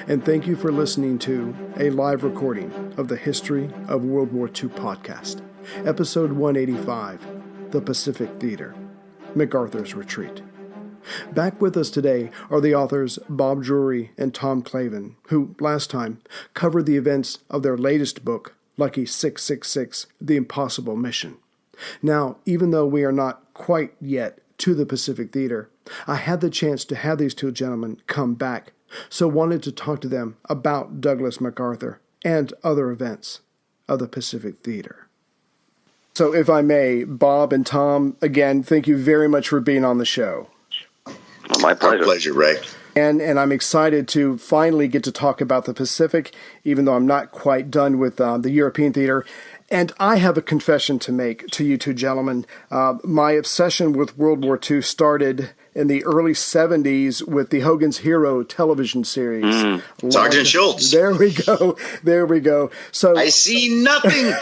and thank you for listening to a live recording of the History of World War II podcast, episode 185, The Pacific Theater, MacArthur's Retreat. Back with us today are the authors Bob Drury and Tom Clavin, who, last time, covered the events of their latest book, Lucky 666, The Impossible Mission. Now, even though we are not quite yet to the Pacific Theater, I had the chance to have these two gentlemen come back, so wanted to talk to them about Douglas MacArthur and other events of the Pacific Theater. So if I may, Bob and Tom, again, thank you very much for being on the show. My pleasure. Our pleasure, Ray. And I'm excited to finally get to talk about the Pacific, even though I'm not quite done with the European theater. And I have a confession to make to you two gentlemen. My obsession with World War II started in the early 70s with the Hogan's Hero television series. Sergeant Schultz. There we go. So I see nothing.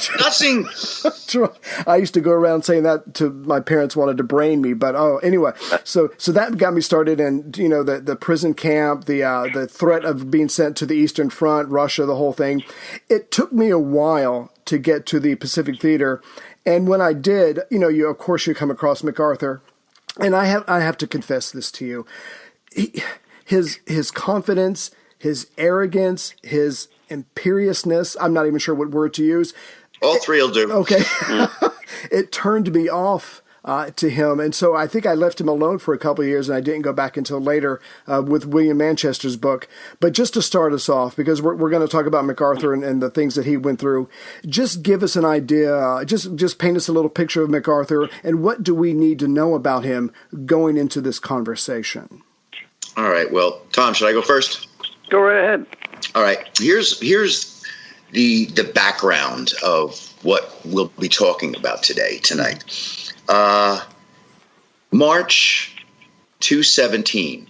I used to go around saying that to my parents, wanted to brain me, but anyway. So that got me started, and the prison camp, the threat of being sent to the Eastern Front, Russia, the whole thing. It took me a while to get to the Pacific Theater, and when I did, of course you come across MacArthur. And I have to confess this to you. His confidence, his arrogance, his imperiousness, I'm not even sure what word to use. All three will do. Okay. It turned me off to him. And so I think I left him alone for a couple of years, and I didn't go back until later with William Manchester's book. But just to start us off, because we're going to talk about MacArthur and the things that he went through, just give us an idea, just paint us a little picture of MacArthur, and what do we need to know about him going into this conversation? All right. Well, Tom, should I go first? Go right ahead. All right. Here's the background of what we'll be talking about tonight. March 2/17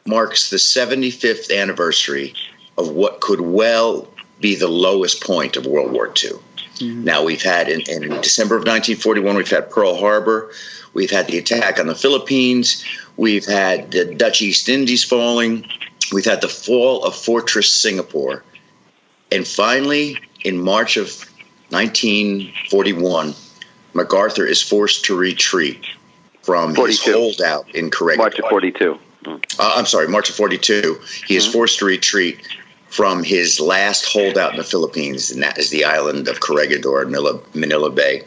marks the 75th anniversary of what could well be the lowest point of World War II. Mm-hmm. Now, we've had in December of 1941, we've had Pearl Harbor, we've had the attack on the Philippines, we've had the Dutch East Indies falling, we've had the fall of Fortress Singapore, and finally, in March of 1941, MacArthur is forced to retreat from 42. His holdout in Corregidor. March of 42. March of 42. He is forced to retreat from his last holdout in the Philippines, and that is the island of Corregidor, Manila Bay.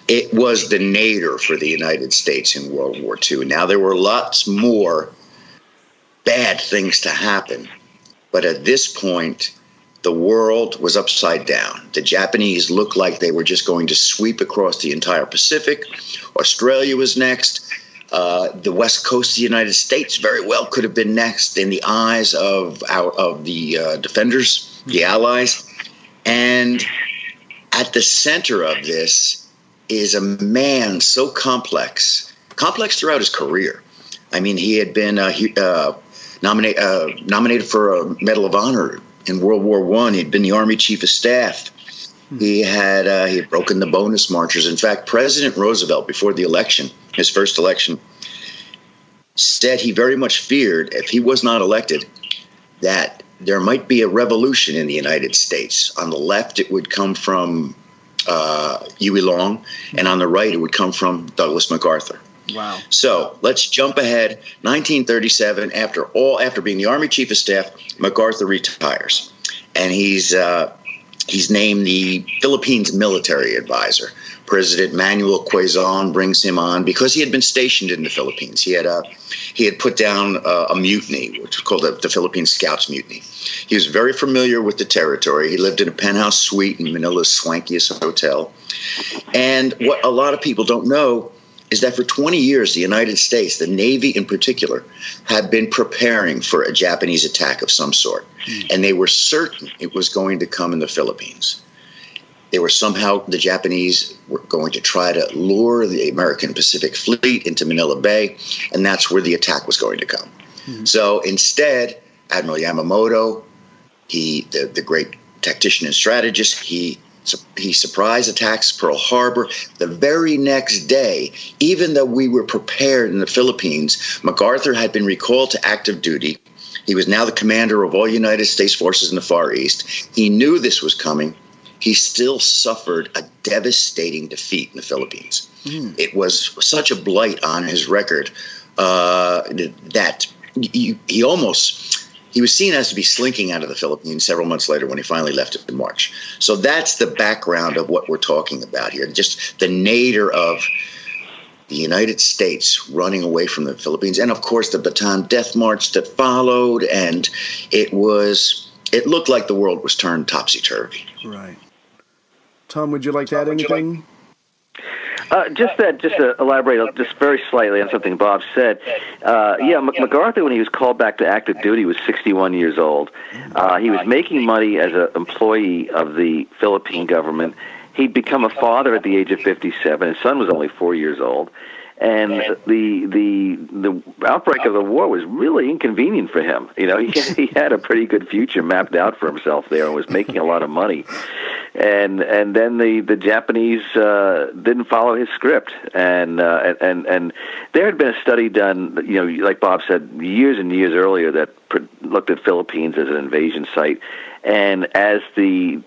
It was the nadir for the United States in World War II. Now, there were lots more bad things to happen, but at this point, the world was upside down. The Japanese looked like they were just going to sweep across the entire Pacific. Australia was next. The west coast of the United States very well could have been next in the eyes of the defenders, the Allies. And at the center of this is a man so complex throughout his career. I mean, he had been nominated for a Medal of Honor in World War I. He'd been the Army Chief of Staff. He had broken the bonus marchers. In fact, President Roosevelt, before the election, his first election, said he very much feared, if he was not elected, that there might be a revolution in the United States. On the left, it would come from Huey Long, and on the right, it would come from Douglas MacArthur. Wow. So let's jump ahead. 1937, after being the Army Chief of Staff, MacArthur retires, and he's named the Philippines military advisor. President Manuel Quezon brings him on because he had been stationed in the Philippines. He had put down a mutiny, which was called the Philippine Scouts Mutiny. He was very familiar with the territory. He lived in a penthouse suite in Manila's swankiest hotel. And what a lot of people don't know is that for 20 years, the United States, the Navy in particular, had been preparing for a Japanese attack of some sort. And they were certain it was going to come in the Philippines. The Japanese were going to try to lure the American Pacific Fleet into Manila Bay, and that's where the attack was going to come. So instead, Admiral Yamamoto, the great tactician and strategist, he surprise attacks Pearl Harbor. The very next day, even though we were prepared in the Philippines, MacArthur had been recalled to active duty He was now the commander of all United States forces in the Far East. He knew this was coming. He still suffered a devastating defeat in the Philippines. It was such a blight on his record that he was seen as to be slinking out of the Philippines several months later when he finally left in March. So that's the background of what we're talking about here. Just the nadir of the United States running away from the Philippines. And, of course, the Bataan Death March that followed. And it looked like the world was turned topsy-turvy. Right. Tom, would you like to add anything? Just to elaborate just very slightly on something Bob said. MacArthur, when he was called back to active duty, was 61 years old. He was making money as an employee of the Philippine government. He'd become a father at the age of 57. His son was only 4 years old. And the outbreak of the war was really inconvenient for him. You know, he had a pretty good future mapped out for himself there and was making a lot of money. And then the Japanese didn't follow his script, and there had been a study done, you know, like Bob said, years and years earlier that looked at Philippines as an invasion site, and as the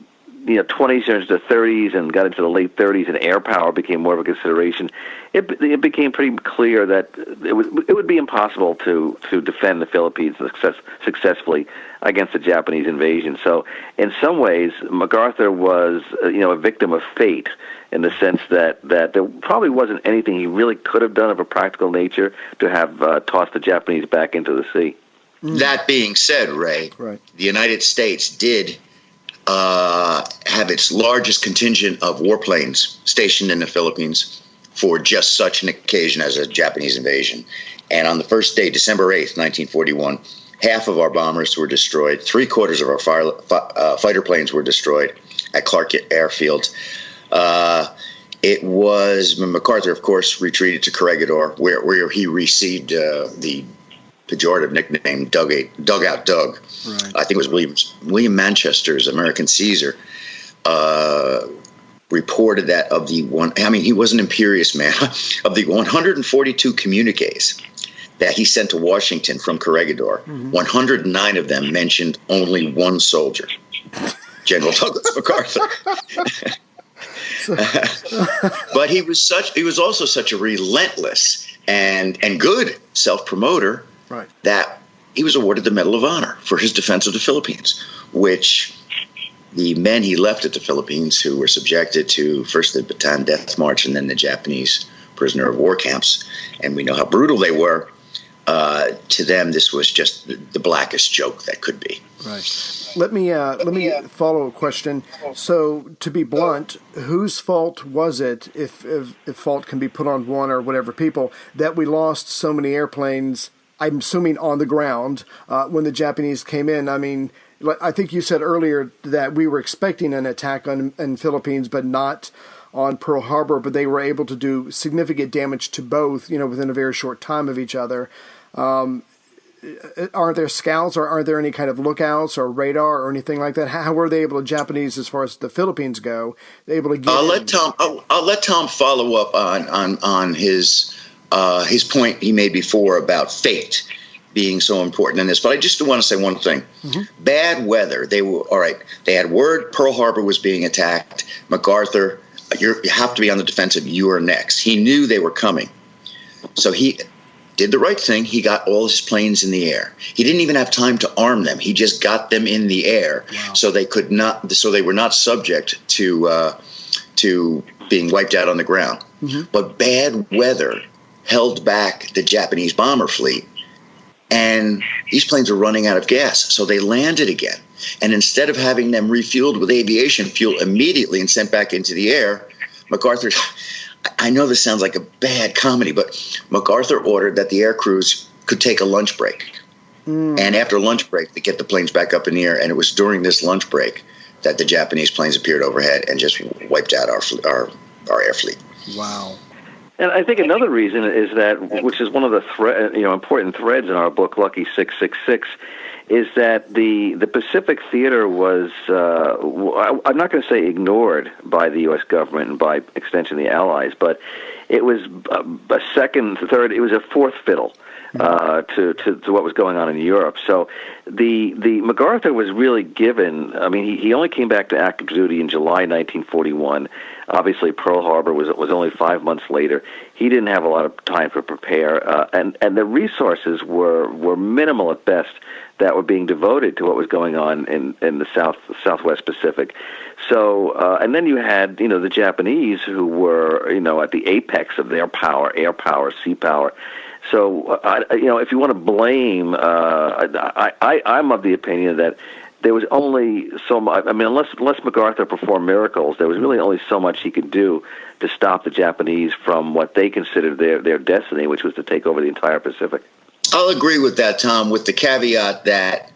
20s turned into the 30s and got into the late 30s, and air power became more of a consideration. It became pretty clear that it would be impossible to defend the Philippines successfully against the Japanese invasion. So, in some ways, MacArthur was a victim of fate, in the sense that there probably wasn't anything he really could have done of a practical nature to have tossed the Japanese back into the sea. That being said, Ray, right, the United States did have its largest contingent of warplanes stationed in the Philippines for just such an occasion as a Japanese invasion. And on the first day, December 8th, 1941, half of our bombers were destroyed. 3/4 of our fighter planes were destroyed at Clark Airfield. It was MacArthur, of course, retreated to Corregidor, where he received the pejorative nickname Dugout Doug. Right. I think it was William Manchester's American Caesar reported that he was an imperious man, of the 142 communiques that he sent to Washington from Corregidor, 109 of them mentioned only one soldier, General Douglas MacArthur. But he was also such a relentless and good self-promoter, right, that he was awarded the Medal of Honor for his defense of the Philippines, which the men he left at the Philippines, who were subjected to first the Bataan Death March and then the Japanese prisoner of war camps, and we know how brutal they were, to them this was just the blackest joke that could be. Right. Let me follow a question. So, to be blunt, whose fault was it, if fault can be put on one or whatever people, that we lost so many airplanes, I'm assuming on the ground, when the Japanese came in? I mean, I think you said earlier that we were expecting an attack on Philippines, but not on Pearl Harbor, but they were able to do significant damage to both, within a very short time of each other. Are there scouts, or are there any kind of lookouts or radar or anything like that? How were they able to, Japanese, as far as the Philippines go, able to get I'll let Tom follow up on his point he made before about fate being so important in this. But I just want to say one thing. Bad weather. They were all right. They had word Pearl Harbor was being attacked. MacArthur, you have to be on the defensive. You are next. He knew they were coming, so he did the right thing. He got all his planes in the air. He didn't even have time to arm them. He just got them in the air. Wow. So they were not subject to being wiped out on the ground. But bad weather held back the Japanese bomber fleet, and these planes were running out of gas. So they landed again. And instead of having them refueled with aviation fuel immediately and sent back into the air, MacArthur, I know this sounds like a bad comedy, but MacArthur ordered that the air crews could take a lunch break. And after lunch break, they get the planes back up in the air. And it was during this lunch break that the Japanese planes appeared overhead and just wiped out our air fleet. Wow. And I think another reason is that, which is one of the important threads in our book, Lucky 666, is that the Pacific Theater was, I'm not going to say ignored by the U.S. government and by extension the Allies, but it was a second, third, it was a fourth fiddle to what was going on in Europe. So the MacArthur was really given. I mean, he only came back to active duty in July 1941. Obviously, Pearl Harbor was only 5 months later. He didn't have a lot of time to prepare, and the resources were minimal at best that were being devoted to what was going on in the Southwest Pacific. So, and then you had, the Japanese, who were, at the apex of their power, air power, sea power. So, if you want to blame, I'm of the opinion that there was only so much. I mean, unless MacArthur performed miracles, there was really only so much he could do to stop the Japanese from what they considered their destiny, which was to take over the entire Pacific. I'll agree with that, Tom, with the caveat that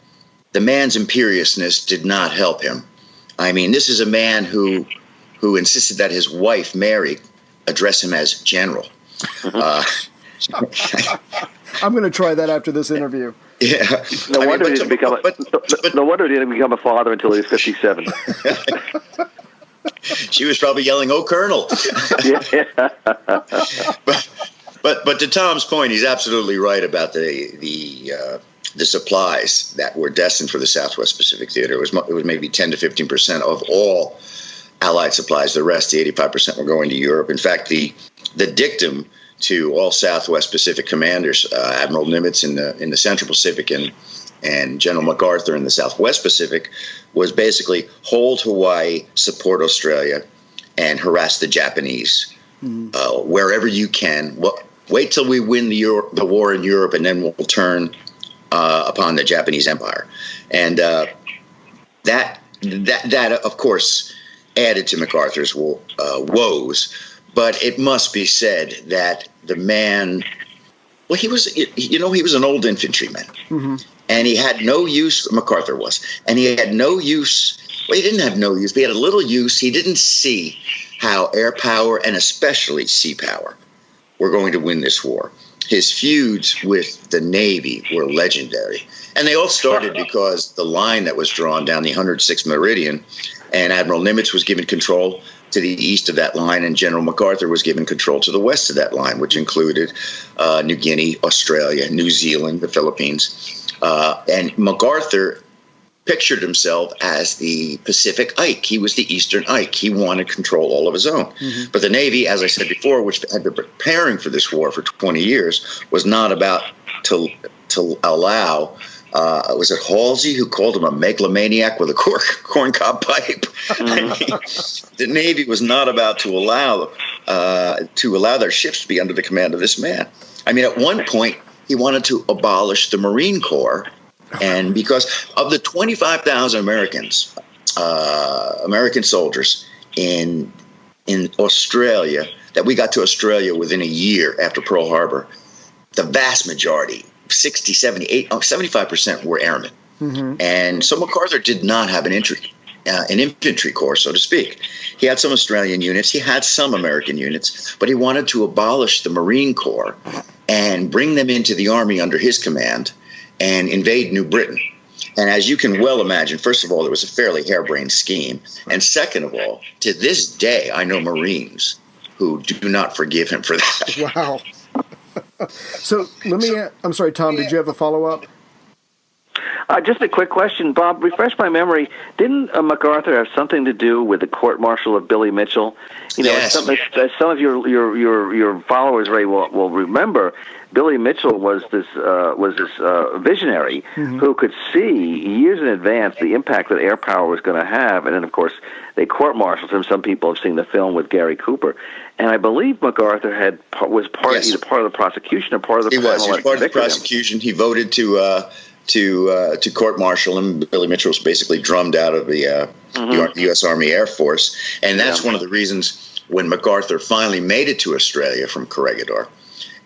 the man's imperiousness did not help him. I mean, this is a man who insisted that his wife, Mary, address him as General. I'm going to try that after this interview. Yeah. No wonder he didn't become a father until he was 57. She was probably yelling, "Oh, Colonel!" Yeah. But to Tom's point, he's absolutely right about the supplies that were destined for the Southwest Pacific Theater. It was maybe 10 to 15% of all Allied supplies. The rest, the 85%, were going to Europe. In fact, the dictum to all Southwest Pacific commanders, Admiral Nimitz in the Central Pacific and General MacArthur in the Southwest Pacific, was basically hold Hawaii, support Australia, and harass the Japanese wherever you can. Wait till we win the war in Europe, and then we'll turn upon the Japanese Empire. And that of course added to MacArthur's woes. But it must be said that the man, he was an old infantryman, and he had no use. MacArthur was, and he had no use. Well, he didn't have no use. But he had a little use. He didn't see how air power and especially sea power were going to win this war. His feuds with the Navy were legendary, and they all started because the line that was drawn down the 106th meridian, and Admiral Nimitz was given control to the east of that line, and General MacArthur was given control to the west of that line, which included New Guinea, Australia, New Zealand, the Philippines. And MacArthur pictured himself as the Pacific Ike. He was the Eastern Ike. He wanted control all of his own. But the Navy, as I said before, which had been preparing for this war for 20 years, was not about to allow was it Halsey who called him a megalomaniac with a corncob pipe? I mean, the Navy was not about to allow their ships to be under the command of this man. I mean, at one point, he wanted to abolish the Marine Corps, and because of the 25,000 American soldiers in Australia, that we got to Australia within a year after Pearl Harbor, the vast majority, 60, 70, 75% were airmen. And so MacArthur did not have an infantry corps, so to speak. He had some Australian units. He had some American units, but he wanted to abolish the Marine Corps and bring them into the Army under his command and invade New Britain. And as you can well imagine, first of all, it was a fairly harebrained scheme. And second of all, to this day, I know Marines who do not forgive him for that. Wow. So I'm sorry, Tom, did you have a follow-up? Just a quick question, Bob. Refresh my memory. Didn't MacArthur have something to do with the court-martial of Billy Mitchell? Yes. As some of your followers, Ray, will remember, Billy Mitchell was this visionary who could see years in advance the impact that air power was going to have, and then of course they court-martialed him. Some people have seen the film with Gary Cooper, and I believe MacArthur was either part of the prosecution or part of the He was part of the prosecution. He voted to court-martial him. Billy Mitchell was basically drummed out of the U.S. Army Air Force, and that's one of the reasons when MacArthur finally made it to Australia from Corregidor.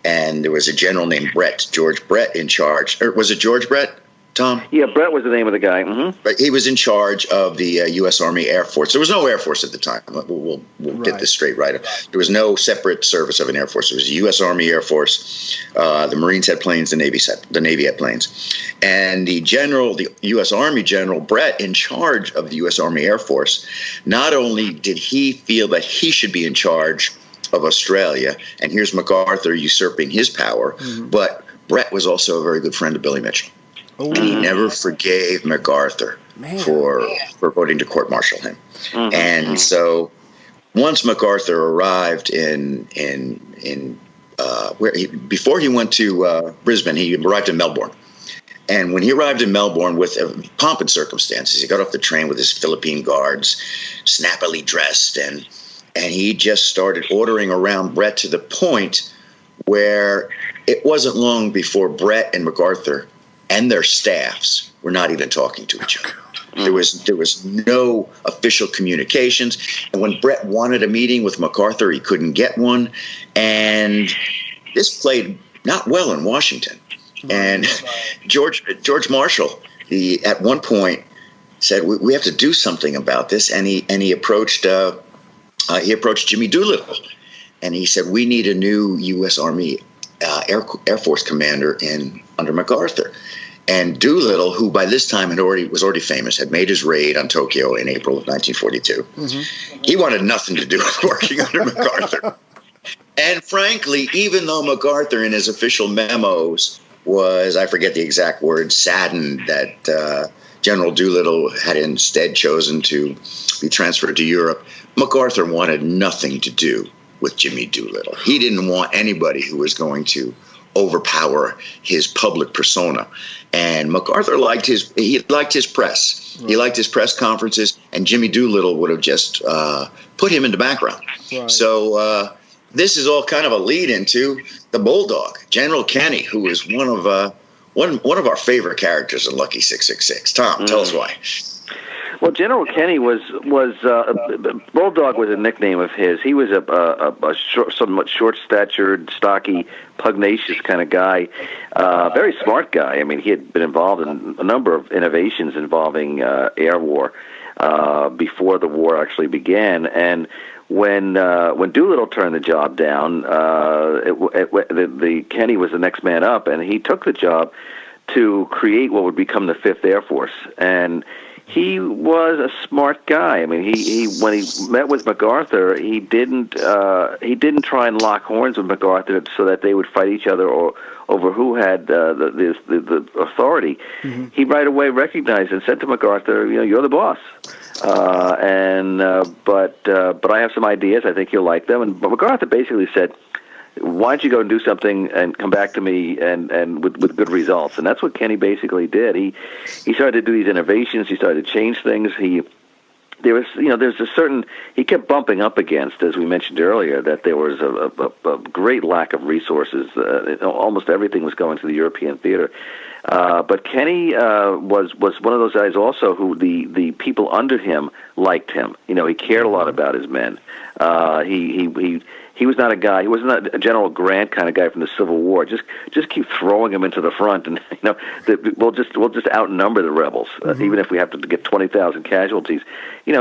And there was a general named George Brett, in charge. Or was it George Brett, Tom? Yeah, Brett was the name of the guy. But he was in charge of the U.S. Army Air Force. There was no Air Force at the time. We'll get this straight right. There was no separate service of an Air Force. It was the U.S. Army Air Force. The Marines had planes. The Navy had planes. And the U.S. Army General Brett, in charge of the U.S. Army Air Force, not only did he feel that he should be in charge of Australia, and here's MacArthur usurping his power, but Brett was also a very good friend of Billy Mitchell. Oh. He never forgave MacArthur for voting to court-martial him. Mm-hmm. And so once MacArthur arrived before he went to Brisbane, he arrived in Melbourne. And when he arrived in Melbourne with pomp and circumstances, he got off the train with his Philippine guards, snappily dressed, and he just started ordering around Brett to the point where it wasn't long before Brett and MacArthur and their staffs were not even talking to each other. There was no official communications. And when Brett wanted a meeting with MacArthur, he couldn't get one. And this played not well in Washington. And George Marshall, at one point said, "We have to do something about this." And he approached Jimmy Doolittle, and he said, "We need a new U.S. Army Air Force commander under MacArthur." And Doolittle, who by this time was already famous, had made his raid on Tokyo in April of 1942. Mm-hmm. He wanted nothing to do with working under MacArthur. And frankly, even though MacArthur in his official memos was, I forget the exact word, saddened that General Doolittle had instead chosen to be transferred to Europe, MacArthur wanted nothing to do with Jimmy Doolittle. He didn't want anybody who was going to overpower his public persona. And MacArthur liked his press. Right. He liked his press conferences, and Jimmy Doolittle would have just put him in the background. Right. So this is all kind of a lead into the Bulldog, General Kenny, who is one of our favorite characters in Lucky 666. Tom, tell us why. Well, General Kenny was Bulldog was a nickname of his. He was a somewhat short-statured, stocky, pugnacious kind of guy, very smart guy. I mean, he had been involved in a number of innovations involving air war before the war actually began. And when Doolittle turned the job down, the Kenny was the next man up, and he took the job to create what would become the 5th Air Force. And he was a smart guy. I mean, he when he met with MacArthur, he didn't try and lock horns with MacArthur so that they would fight each other or over who had the authority. Mm-hmm. He right away recognized and said to MacArthur, "You're the boss, but I have some ideas. I think you'll like them." But MacArthur basically said, "Why don't you go and do something and come back to me and with good results?" And that's what Kenny basically did. He started to do these innovations. He started to change things. There's a certain, he kept bumping up against, as we mentioned earlier, that there was a great lack of resources. Almost everything was going to the European theater. But Kenny was one of those guys also who the people under him liked him. He cared a lot about his men. He was not a guy. He was not a General Grant kind of guy from the Civil War. Just keep throwing him into the front, and we'll just outnumber the rebels, even if we have to get 20,000 casualties.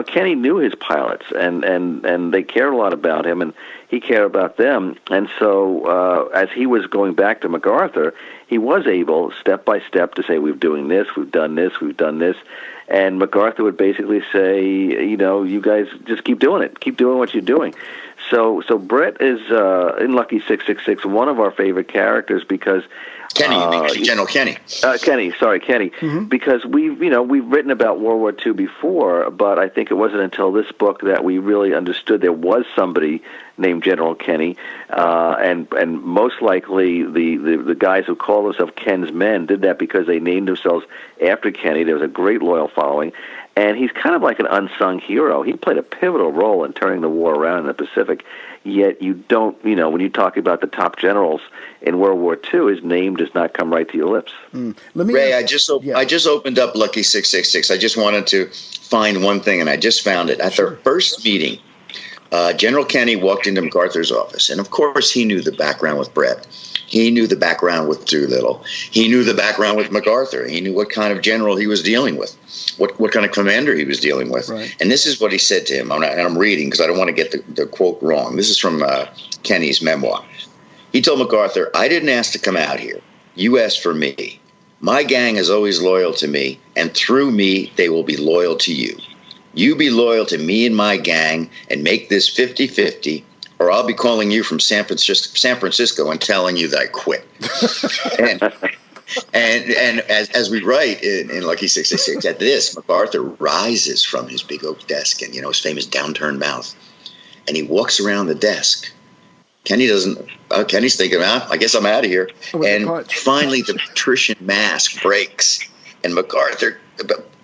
Kenny knew his pilots, and they cared a lot about him, and he cared about them. And so, as he was going back to MacArthur, he was able, step by step, to say, "We're doing this, we've done this, we've done this." And MacArthur would basically say, "You guys just keep doing it. Keep doing what you're doing." So Brett is in Lucky 666 one of our favorite characters because Kenny, General Kenny. Kenny. Mm-hmm. Because we've written about World War II before, but I think it wasn't until this book that we really understood there was somebody named General Kenny, and most likely the guys who call themselves Ken's Men did that because they named themselves after Kenny. There was a great loyal following. And he's kind of like an unsung hero. He played a pivotal role in turning the war around in the Pacific, yet you don't, when you talk about the top generals in World War II, his name does not come right to your lips. Ray, I just opened up Lucky 666. I just wanted to find one thing, and I just found it. At their first meeting, General Kenny walked into MacArthur's office, and of course he knew the background with Brett. He knew the background with Doolittle. He knew the background with MacArthur. He knew what kind of general he was dealing with, what kind of commander he was dealing with. Right. And this is what he said to him, and I'm reading because I don't want to get the quote wrong. This is from Kenny's memoir. He told MacArthur, "I didn't ask to come out here. You asked for me. My gang is always loyal to me, and through me, they will be loyal to you. You be loyal to me and my gang and make this 50-50, or I'll be calling you from San Francisco and telling you that I quit. and as we write in Lucky 666, at this, MacArthur rises from his big oak desk and, his famous downturned mouth, and he walks around the desk. Kenny's thinking, I guess I'm out of here. And finally, the patrician mask breaks, and MacArthur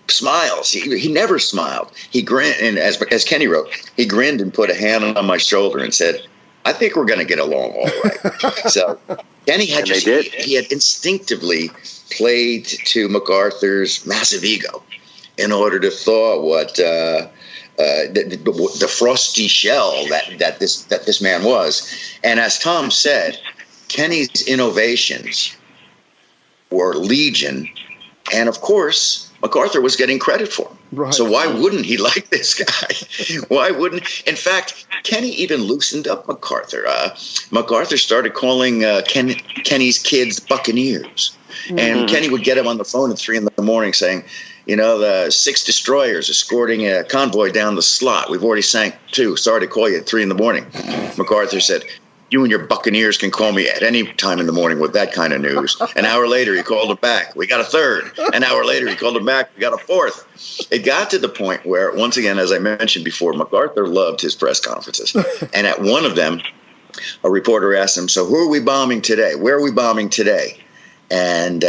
smiles. He never smiled. He grinned, and as Kenny wrote, he grinned and put a hand on my shoulder and said, I think we're going to get along all right. So Kenny had he had instinctively played to MacArthur's massive ego in order to thaw what the frosty shell that this man was. And as Tom said, Kenny's innovations were legion, and of course, MacArthur was getting credit for him. Right. So why wouldn't he like this guy? Why wouldn't? In fact, Kenny even loosened up MacArthur. MacArthur started calling Kenny's kids Buccaneers. Mm-hmm. And Kenny would get him on the phone at 3 a.m. saying, the 6 destroyers escorting a convoy down the slot. We've already sank 2. Sorry to call you at 3 a.m. MacArthur said, you and your Buccaneers can call me at any time in the morning with that kind of news. An hour later, he called him back. We got a 3rd. An hour later, he called him back. We got a 4th. It got to the point where, once again, as I mentioned before, MacArthur loved his press conferences. And at one of them, a reporter asked him, so who are we bombing today? Where are we bombing today? And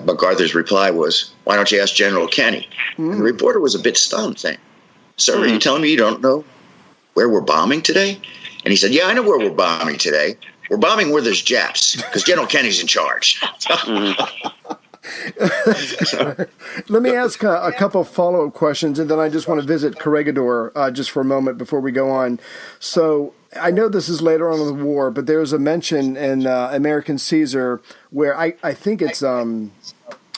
MacArthur's reply was, why don't you ask General Kenny? And the reporter was a bit stunned, saying, sir, are you telling me you don't know where we're bombing today? And he said, yeah, I know where we're bombing today. We're bombing where there's Japs, because General Kenny's in charge. Let me ask a couple follow-up questions, and then I just want to visit Corregidor just for a moment before we go on. So I know this is later on in the war, but there's a mention in American Caesar where I think it's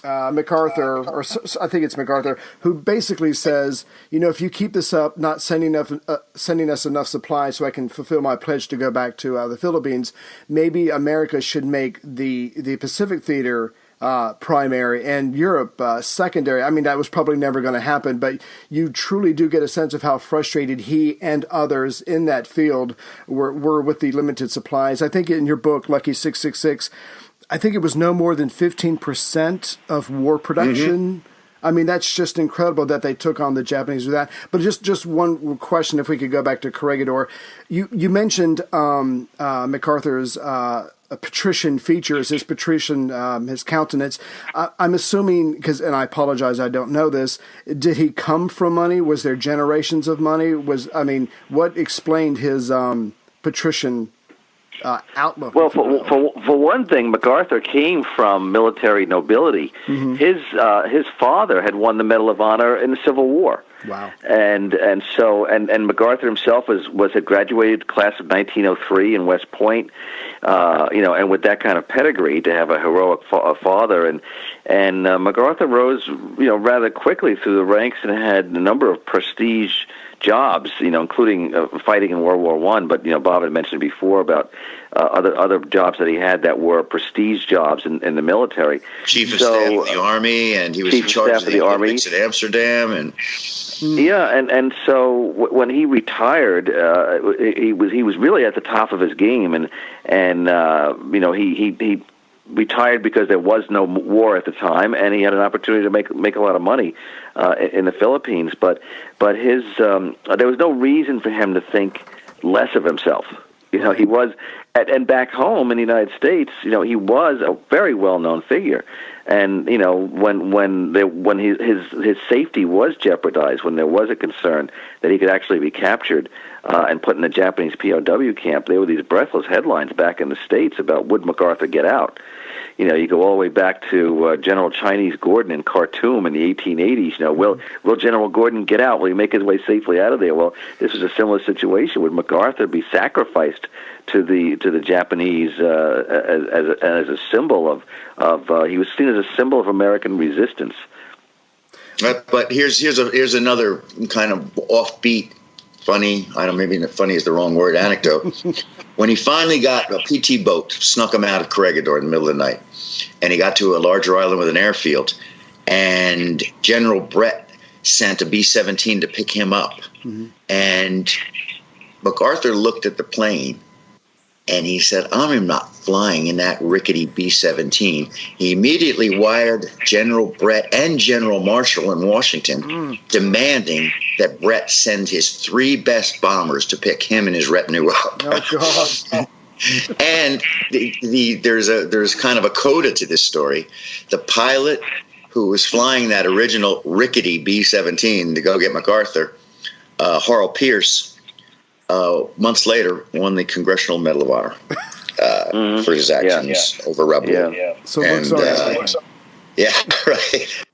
MacArthur, or I think it's MacArthur, who basically says, if you keep this up, not sending us enough supplies so I can fulfill my pledge to go back to the Philippines, maybe America should make the Pacific Theater primary and Europe secondary. I mean, that was probably never going to happen, but you truly do get a sense of how frustrated he and others in that field were with the limited supplies. I think in your book, Lucky 666, I think it was no more than 15% of war production. Mm-hmm. I mean, that's just incredible that they took on the Japanese with that. But just one question, if we could go back to Corregidor. You mentioned MacArthur's patrician features, his patrician, his countenance. I'm assuming, and I apologize, I don't know this, did he come from money? Was there generations of money? What explained his patrician outlook? Well, for one thing, MacArthur came from military nobility. Mm-hmm. His father had won the Medal of Honor in the Civil War. Wow. And MacArthur himself had graduated class of 1903 in West Point. And with that kind of pedigree, to have a heroic father, and MacArthur rose rather quickly through the ranks and had a number of prestige jobs, including fighting in World War I. But Bob had mentioned before about other jobs that he had that were prestige jobs in the military. Chief of Staff of the Army, and he was in charge of the Olympics at Amsterdam, and and so when he retired, he was really at the top of his game, and he retired because there was no war at the time, and he had an opportunity to make a lot of money in the Philippines. But his there was no reason for him to think less of himself. He was, and back home in the United States, he was a very well-known figure. And when his safety was jeopardized, when there was a concern that he could actually be captured and put in a Japanese POW camp, there were these breathless headlines back in the States about would MacArthur get out. You go all the way back to General Chinese Gordon in Khartoum in the 1880s. Will General Gordon get out? Will he make his way safely out of there? Well, this was a similar situation. Would MacArthur be sacrificed to the Japanese as a symbol of he was seen as a symbol of American resistance? But here's another kind of offbeat, funny, maybe funny is the wrong word, anecdote. When he finally got a PT boat, snuck him out of Corregidor in the middle of the night, and he got to a larger island with an airfield, and General Brett sent a B-17 to pick him up. Mm-hmm. And MacArthur looked at the plane and he said, I'm not flying in that rickety B-17. He immediately wired General Brett and General Marshall in Washington, demanding that Brett send his 3 best bombers to pick him and his retinue up. Oh, God. And there's kind of a coda to this story. The pilot who was flying that original rickety B-17 to go get MacArthur, Harl Pierce, months later won the Congressional Medal of Honor for his actions over rebel. Yeah. So it looks yeah, right.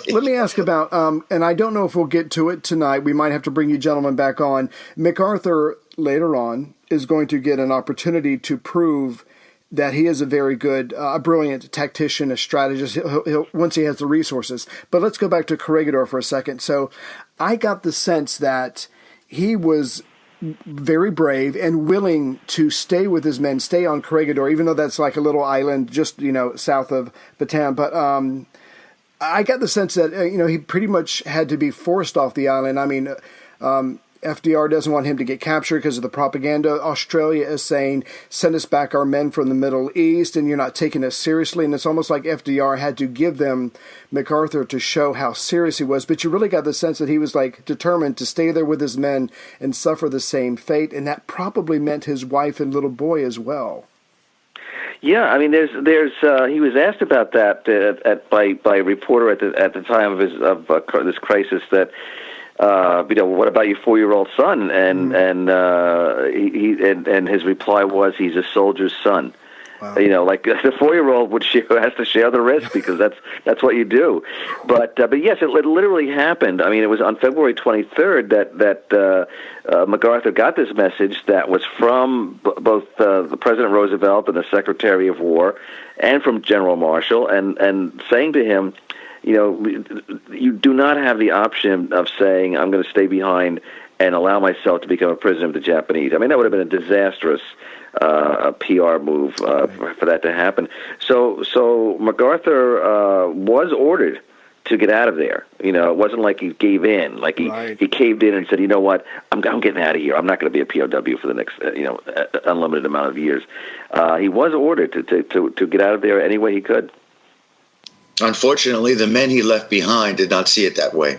Let me ask about, and I don't know if we'll get to it tonight. We might have to bring you gentlemen back on. MacArthur later on is going to get an opportunity to prove that he is a very good, a brilliant tactician, a strategist, he'll, once he has the resources. But let's go back to Corregidor for a second. So I got the sense that he was very brave and willing to stay with his men, stay on Corregidor, even though that's like a little island just, south of Bataan. But I got the sense that, he pretty much had to be forced off the island. I mean, FDR doesn't want him to get captured because of the propaganda. Australia is saying, send us back our men from the Middle East, and you're not taking us seriously. And it's almost like FDR had to give them MacArthur to show how serious he was. But you really got the sense that he was like determined to stay there with his men and suffer the same fate. And that probably meant his wife and little boy as well. Yeah, I mean, there's he was asked about that by a reporter at the time of this crisis that. What about your 4-year-old son? And and his reply was, he's a soldier's son. Wow. Like the 4-year-old has to share the risk because that's what you do. But yes, it literally happened. I mean, it was on February 23rd that MacArthur got this message that was from both the President Roosevelt and the Secretary of War, and from General Marshall, and saying to him, you do not have the option of saying, I'm going to stay behind and allow myself to become a prisoner of the Japanese. I mean, that would have been a disastrous PR move for that to happen. So MacArthur was ordered to get out of there. It wasn't like he gave in. Like he caved in and said, you know what, I'm getting out of here. I'm not going to be a POW for the next unlimited amount of years. He was ordered to get out of there any way he could. Unfortunately, the men he left behind did not see it that way.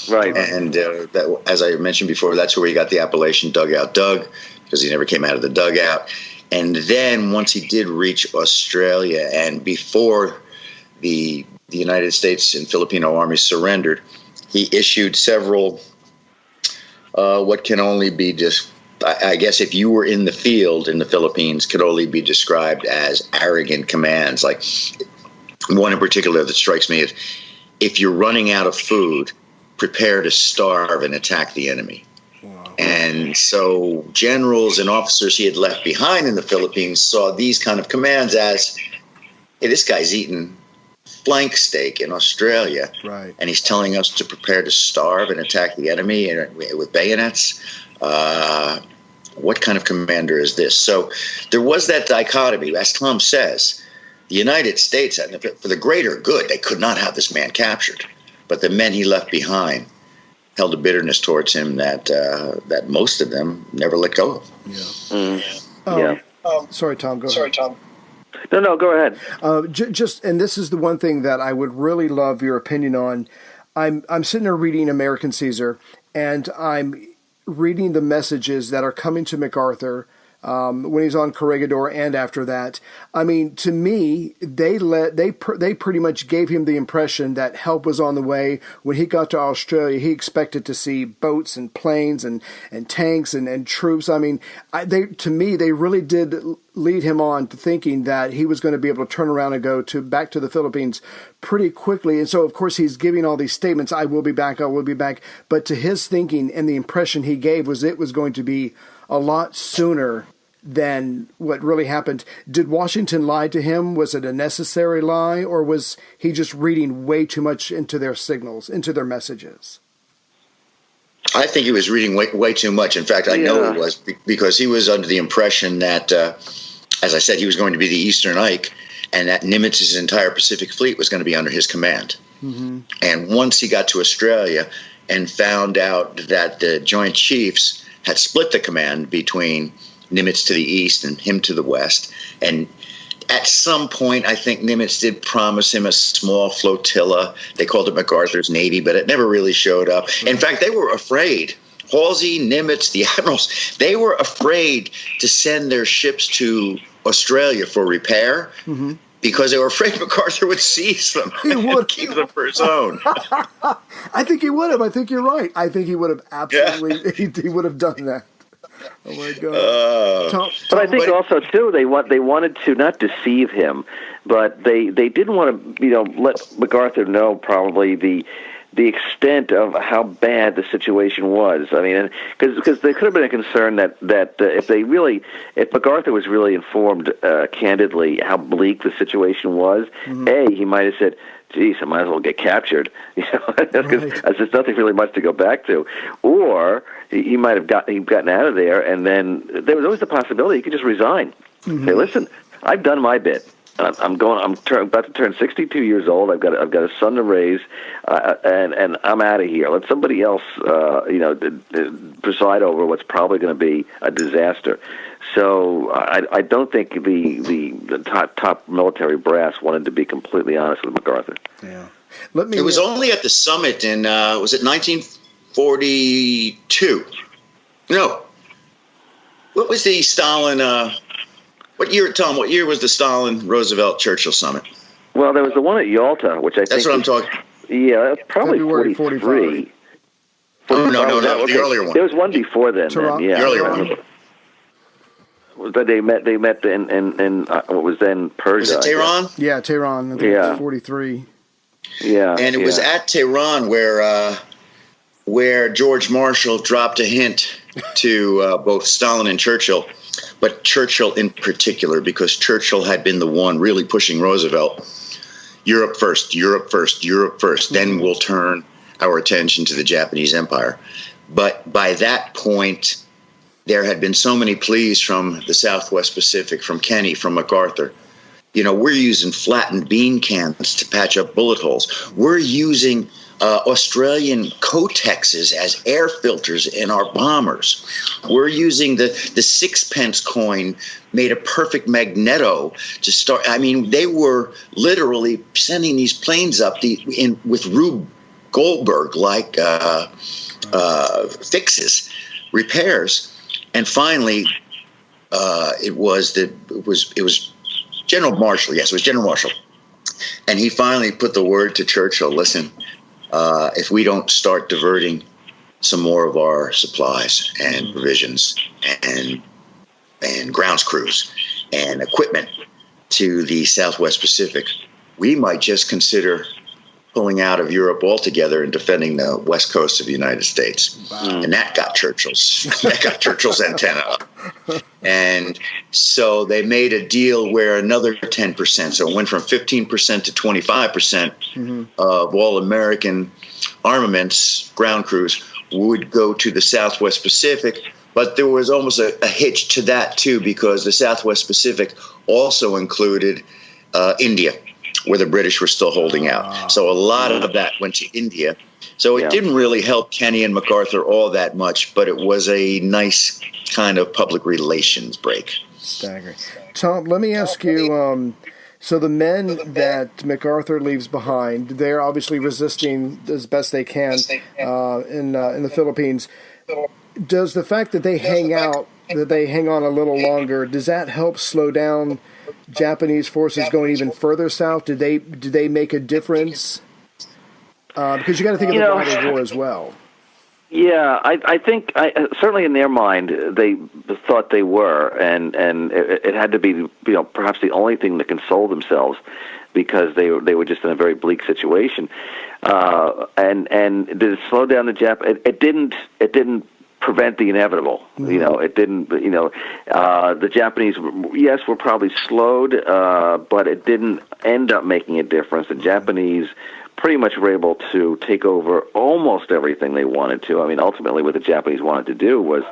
Right. And that, as I mentioned before, that's where he got the appellation Dugout Doug, because he never came out of the dugout. And then once he did reach Australia, and before the United States and Filipino armies surrendered, he issued several what can only be just, I guess if you were in the field in the Philippines, could only be described as arrogant commands. Like, one in particular that strikes me is, if you're running out of food, prepare to starve and attack the enemy. Wow. And so generals and officers he had left behind in the Philippines saw these kind of commands as, hey, this guy's eating flank steak in Australia, right, and he's telling us to prepare to starve and attack the enemy with bayonets. What kind of commander is this? So there was that dichotomy, as Tom says. The United States, for the greater good, they could not have this man captured. But the men he left behind held a bitterness towards him that most of them never let go of. Yeah. Sorry, Tom. Go ahead. No, go ahead. And this is the one thing that I would really love your opinion on. I'm sitting there reading American Caesar, and I'm reading the messages that are coming to MacArthur when he's on Corregidor and after that. I mean, to me, they pretty much gave him the impression that help was on the way. When he got to Australia, he expected to see boats and planes and tanks and troops. I mean, to me, they really did lead him on to thinking that he was going to be able to turn around and go back to the Philippines pretty quickly. And so, of course, he's giving all these statements, I will be back. But to his thinking and the impression he gave was it was going to be a lot sooner than what really happened. Did Washington lie to him? Was it a necessary lie, or was he just reading way too much into their signals, into their messages? I think he was reading way too much. In fact, I know it was because he was under the impression that, as I said, he was going to be the Eastern Ike, and that Nimitz's entire Pacific Fleet was going to be under his command. Mm-hmm. And once he got to Australia and found out that the Joint Chiefs had split the command between Nimitz to the east and him to the west. And at some point, I think Nimitz did promise him a small flotilla. They called it MacArthur's Navy, but it never really showed up. In fact, they were afraid. Halsey, Nimitz, the admirals, they were afraid to send their ships to Australia for repair because they were afraid MacArthur would seize them and keep them for his own. I think he would have. I think you're right. I think he would have absolutely, he would have done that. Oh my God! But I think also too they wanted to not deceive him, but they didn't want to let MacArthur know probably the extent of how bad the situation was. I mean, because there could have been a concern that if MacArthur was really informed candidly how bleak the situation was, he might have said, geez, I might as well get captured, because there's nothing really much to go back to. Or he might have gotten out of there, and then there was always the possibility he could just resign. Say, listen, I've done my bit. I'm about to turn 62 years old. I've got a son to raise, and I'm out of here. Let somebody else, preside over what's probably going to be a disaster. So I don't think the top military brass wanted to be completely honest with MacArthur. Yeah, it was only at the summit in was it 1942? No, what was the Stalin? What year, Tom? What year was the Stalin Roosevelt Churchill summit? Well, there was the one at Yalta, which I think that's what I'm talking. Yeah, probably February 43. Oh, no, the earlier one. There was one before then. The earlier one. But they met in what was then Persia. Was it Tehran? Yeah, Tehran. I think it was 43. Yeah, and it was at Tehran where George Marshall dropped a hint to both Stalin and Churchill, but Churchill in particular, because Churchill had been the one really pushing Roosevelt. Europe first, Europe first, Europe first. Then we'll turn our attention to the Japanese Empire. But by that point, there had been so many pleas from the Southwest Pacific, from Kenny, from MacArthur. We're using flattened bean cans to patch up bullet holes. We're using Australian Kotexes as air filters in our bombers. We're using the sixpence coin made a perfect magneto to start. I mean, they were literally sending these planes up with Rube Goldberg like fixes, repairs. And finally, it was General Marshall. Yes, it was General Marshall. And he finally put the word to Churchill, listen, if we don't start diverting some more of our supplies and provisions and grounds crews and equipment to the Southwest Pacific, we might just consider pulling out of Europe altogether and defending the west coast of the United States. Wow. And that got Churchill's antenna up. And so they made a deal where another 10%, so it went from 15% to 25% of all American armaments, ground crews, would go to the Southwest Pacific. But there was almost a hitch to that, too, because the Southwest Pacific also included India, where the British were still holding out. So a lot of that went to India. So it didn't really help Kenny and MacArthur all that much, but it was a nice kind of public relations break. Staggering. Tom, let me ask you, so the men that MacArthur leaves behind, they're obviously resisting as best they can in the Philippines. Does the fact that they hang on a little longer, does that help slow down Japanese forces going even further south? Did they make a difference? Because you got to think of the wider war as well. Yeah, I think certainly in their mind they thought they were, and it had to be perhaps the only thing that consoled themselves, because they were just in a very bleak situation. And did it slow down the Jap? It didn't prevent the inevitable. It didn't. The Japanese, yes, were probably slowed, but it didn't end up making a difference. The Japanese pretty much were able to take over almost everything they wanted to. I mean, ultimately what the Japanese wanted to do was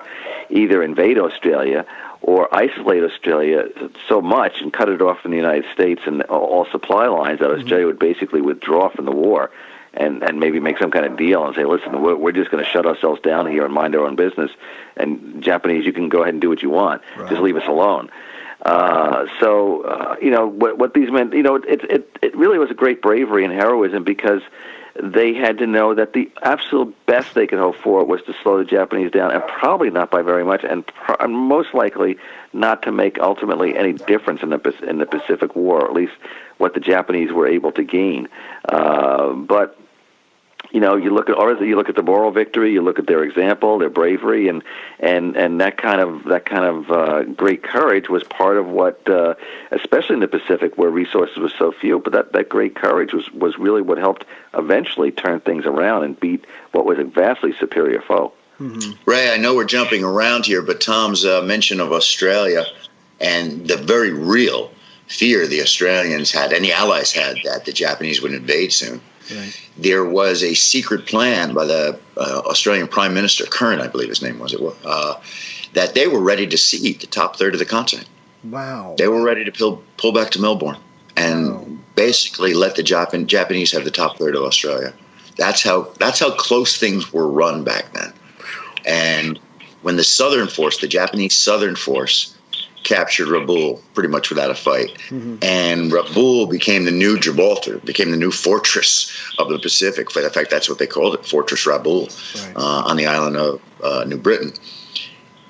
either invade Australia or isolate Australia so much and cut it off from the United States and all supply lines that Australia would basically withdraw from the war and maybe make some kind of deal and say, listen, we're just going to shut ourselves down here and mind our own business, and Japanese, you can go ahead and do what you want. Right. Just leave us alone. What these men, it really was a great bravery and heroism, because they had to know that the absolute best they could hope for was to slow the Japanese down, and probably not by very much, and most likely not to make ultimately any difference in the Pacific War, or at least what the Japanese were able to gain. But you look at the moral victory, you look at their example, their bravery, and that kind of great courage was part of what, especially in the Pacific where resources were so few, but that great courage was really what helped eventually turn things around and beat what was a vastly superior foe. Mm-hmm. Ray, I know we're jumping around here, but Tom's mention of Australia and the very real fear the Australians had and the Allies had that the Japanese would invade soon. Right. There was a secret plan by the Australian Prime Minister, Curran, I believe his name was, that they were ready to cede the top third of the continent. Wow. They were ready to pull back to Melbourne and basically let the Japanese have the top third of Australia. That's how close things were run back then. And when the Southern Force, the Japanese Southern Force, captured Rabaul pretty much without a fight. Mm-hmm. And Rabaul became the new Gibraltar, became the new fortress of the Pacific. In fact, that's what they called it, Fortress Rabaul, right, on the island of New Britain.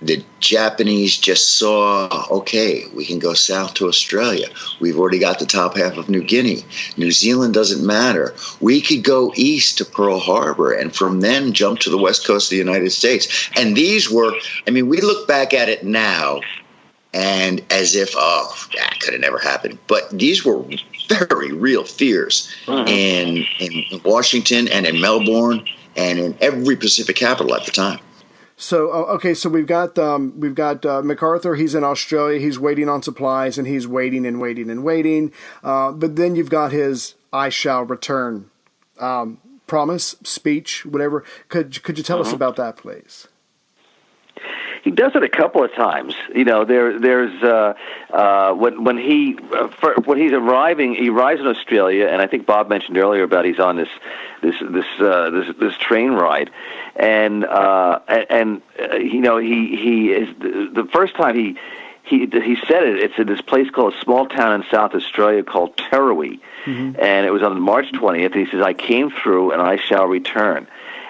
The Japanese just saw, okay, we can go south to Australia. We've already got the top half of New Guinea. New Zealand doesn't matter. We could go east to Pearl Harbor and from then jump to the west coast of the United States. And these were, we look back at it now, and as if, that could have never happened. But these were very real fears in Washington and in Melbourne and in every Pacific capital at the time. So, so we've got MacArthur. He's in Australia. He's waiting on supplies, and he's waiting and waiting and waiting. But then you've got his "I shall return" promise, speech, whatever. Could you tell us about that, please? He does it a couple of times. There's when he's arriving. He arrives in Australia, and I think Bob mentioned earlier about he's on this train ride, and he is the first time he said it. It's in this place called a small town in South Australia called Drury, and it was on March 20th. And he says, "I came through, and I shall return."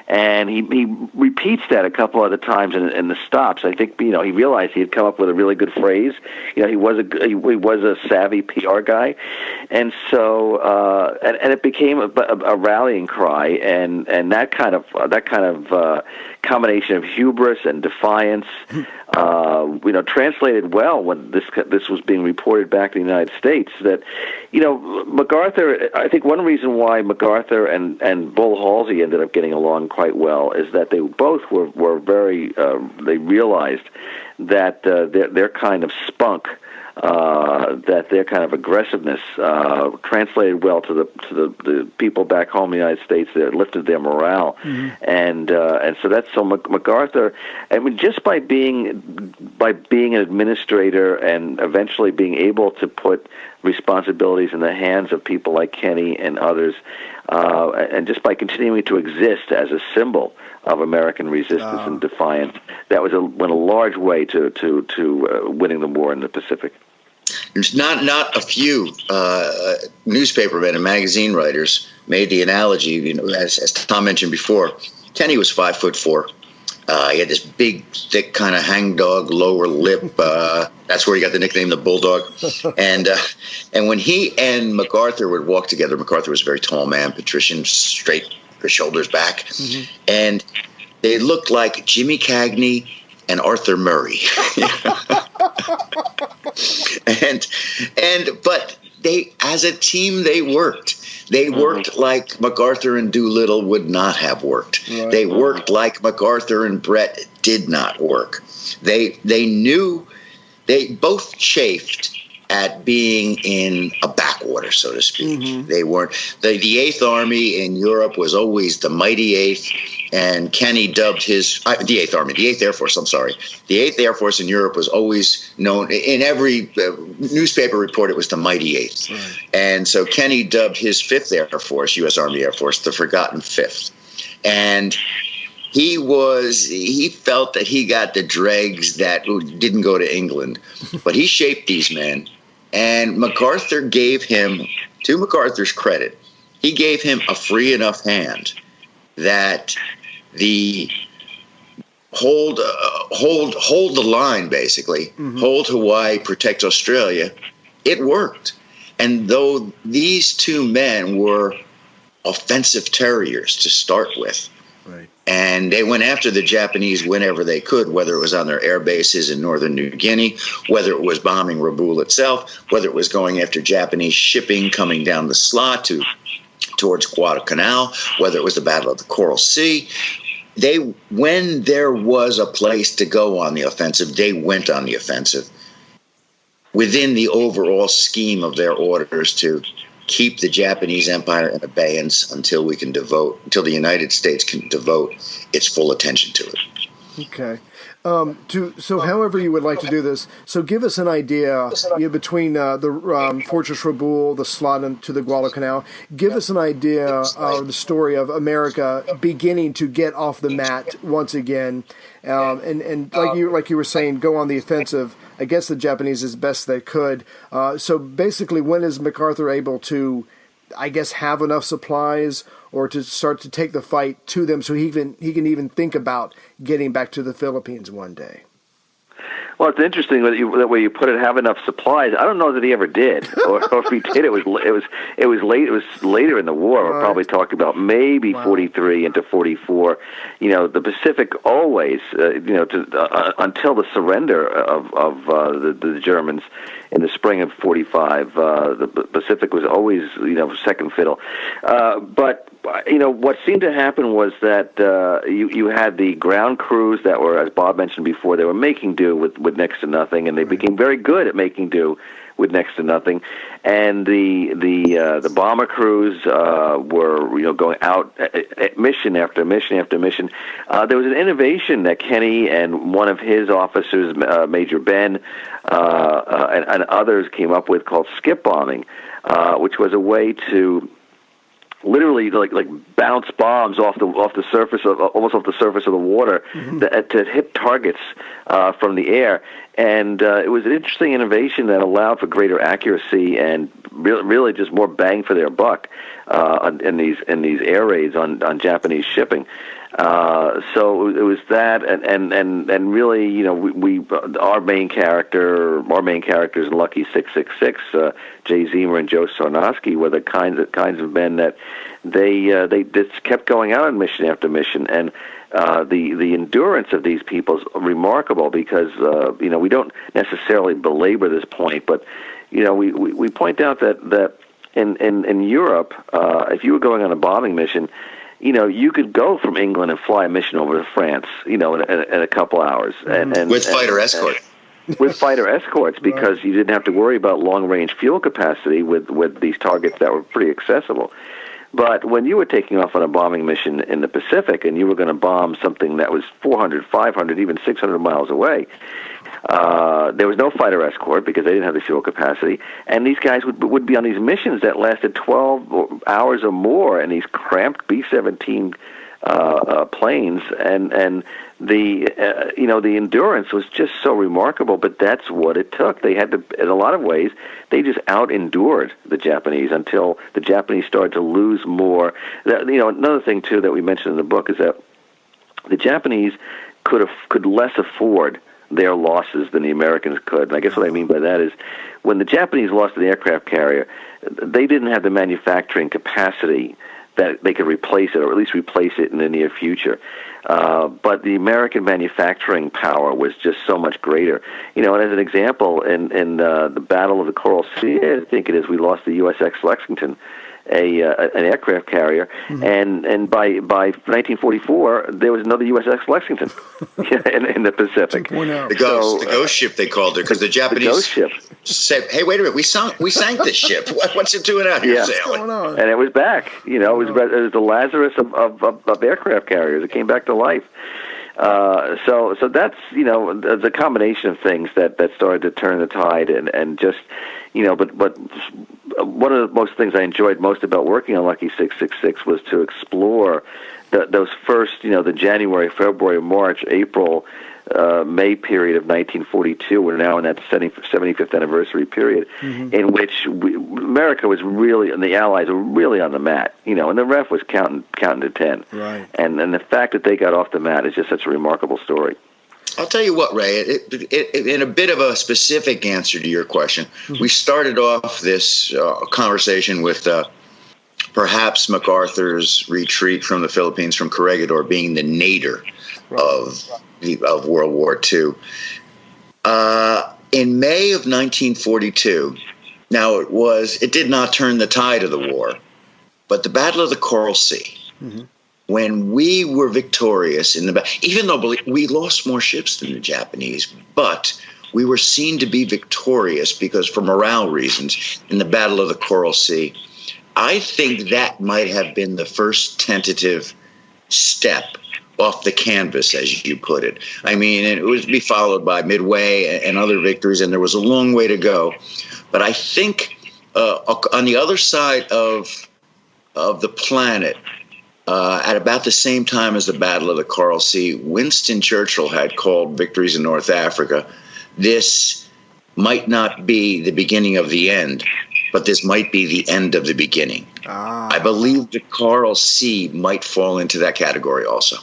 And he repeats that a couple other times in the stops. I think he realized he had come up with a really good phrase. He was a savvy PR guy, and so and it became a rallying cry. And that kind of combination of hubris and defiance, translated well when this was being reported back in the United States. That MacArthur. I think one reason why MacArthur and Bull Halsey ended up getting along quite well is that they both were very. They realized that their kind of spunk, that their kind of aggressiveness, translated well to the people back home in the United States. That lifted their morale, and so that's so MacArthur. Just by being an administrator and eventually being able to put responsibilities in the hands of people like Kenny and others, and just by continuing to exist as a symbol of American resistance and defiance, that went a large way to winning the war in the Pacific. There's not a few newspapermen and magazine writers made the analogy, as Tom mentioned before. Kenny was 5'4". He had this big, thick kind of hangdog lower lip. That's where he got the nickname the Bulldog. And when he and MacArthur would walk together, MacArthur was a very tall man, patrician, straight, his shoulders back, and they looked like Jimmy Cagney and Arthur Murray. But they, as a team, they worked. They worked like MacArthur and Doolittle would not have worked. Right. They worked like MacArthur and Brett did not work. They knew, they both chafed at being in a backwater, so to speak. They weren't. The Eighth Army in Europe was always the mighty Eighth, And Kenny dubbed the Eighth Army, the Eighth Air Force. I'm sorry, the Eighth Air Force in Europe was always known in every newspaper report. It was the Mighty Eighth, right. And so Kenny dubbed his Fifth Air Force, U.S. Army Air Force, the Forgotten Fifth, and he felt that he got the dregs that didn't go to England, but he shaped these men, and MacArthur gave him, to MacArthur's credit, he gave him a free enough hand that the hold the line, basically, hold Hawaii, protect Australia, it worked. And though these two men were offensive terriers to start with, right. And they went after the Japanese whenever they could, whether it was on their air bases in northern New Guinea, whether it was bombing Rabaul itself, whether it was going after Japanese shipping coming down the Sla towards Guadalcanal, whether it was the Battle of the Coral Sea. When there was a place to go on the offensive, they went on the offensive within the overall scheme of their orders to keep the Japanese Empire in abeyance until the United States can devote its full attention to it. Okay. So however you would like to do this, so give us an idea between the Fortress Rabaul, the Slot to the Guadalcanal. Give us an idea of the story of America beginning to get off the mat once again, and like you were saying, go on the offensive against the Japanese as best they could. So basically, when is MacArthur able to, I guess, have enough supplies or to start to take the fight to them so he can even think about getting back to the Philippines one day? Well, it's interesting that way you put it. Have enough supplies. I don't know that he ever did, or if he did, it was late. It was later in the war. We're probably talking about maybe 43 into 44. The Pacific always, until the surrender of the Germans in the spring of 45, the Pacific was always second fiddle. But what seemed to happen was that you had the ground crews that were, as Bob mentioned before, they were making do with next to nothing, and they became very good at making do with next to nothing. And the bomber crews were going out at mission after mission after mission. There was an innovation that Kenny and one of his officers, Major Ben, and others came up with called skip bombing, which was a way to literally like bounce bombs off the surface of almost off the surface of the water to hit targets from the air. And it was an interesting innovation that allowed for greater accuracy and really just more bang for their buck in these air raids on Japanese shipping. So it was that, and really, we our main characters in Lucky 666, Jay Zemer and Joe Sarnosky, were the kinds of men that they just kept going out on mission after mission, and the endurance of these people is remarkable because we don't necessarily belabor this point, but we point out that in Europe, if you were going on a bombing mission, you could go from England and fly a mission over to France, in a couple hours, and with fighter escort. With fighter escorts, because you didn't have to worry about long-range fuel capacity with these targets that were pretty accessible. But when you were taking off on a bombing mission in the Pacific and you were going to bomb something that was 400, 500, even 600 miles away, there was no fighter escort because they didn't have the fuel capacity, and these guys would be on these missions that lasted 12 hours or more in these cramped B-17 planes, and the endurance was just so remarkable. But that's what it took. They had to, in a lot of ways, they just out-endured the Japanese until the Japanese started to lose more. Another thing too that we mentioned in the book is that the Japanese could less afford their losses than the Americans could. And I guess what I mean by that is when the Japanese lost an aircraft carrier, they didn't have the manufacturing capacity that they could replace it, or at least replace it in the near future. But the American manufacturing power was just so much greater. And as an example, in the Battle of the Coral Sea, I think it is, we lost the USS Lexington, an aircraft carrier, and by 1944 there was another USS Lexington in the Pacific. The ghost ship, they called it, because the Japanese said, "Hey, wait a minute, we sank this ship. What's it doing out here Yeah. sailing?" What's going on? And it was back. It was the Lazarus of aircraft carriers. It came back to life. So that's the combination of things that started to turn the tide, and just but one of the most things I enjoyed most about working on Lucky 666 was to explore those first the January, February, March, April, May period of 1942. We're now in that 75th anniversary period, in which America was really, and the Allies were really on the mat, and the ref was counting to 10. Right. And the fact that they got off the mat is just such a remarkable story. I'll tell you what, Ray, in a bit of a specific answer to your question, we started off this conversation with perhaps MacArthur's retreat from the Philippines, from Corregidor, being the nadir of World War II. In May of 1942, now it did not turn the tide of the war, but the Battle of the Coral Sea, when we were victorious even though we lost more ships than the Japanese, but we were seen to be victorious because for morale reasons in the Battle of the Coral Sea. I think that might have been the first tentative step off the canvas, as you put it. I mean, it was to be followed by Midway and other victories, and there was a long way to go. But I think on the other side of the planet, at about the same time as the Battle of the Coral Sea, Winston Churchill had called victories in North Africa, "This might not be the beginning of the end, but this might be the end of the beginning." I believe the Coral Sea might fall into that category also.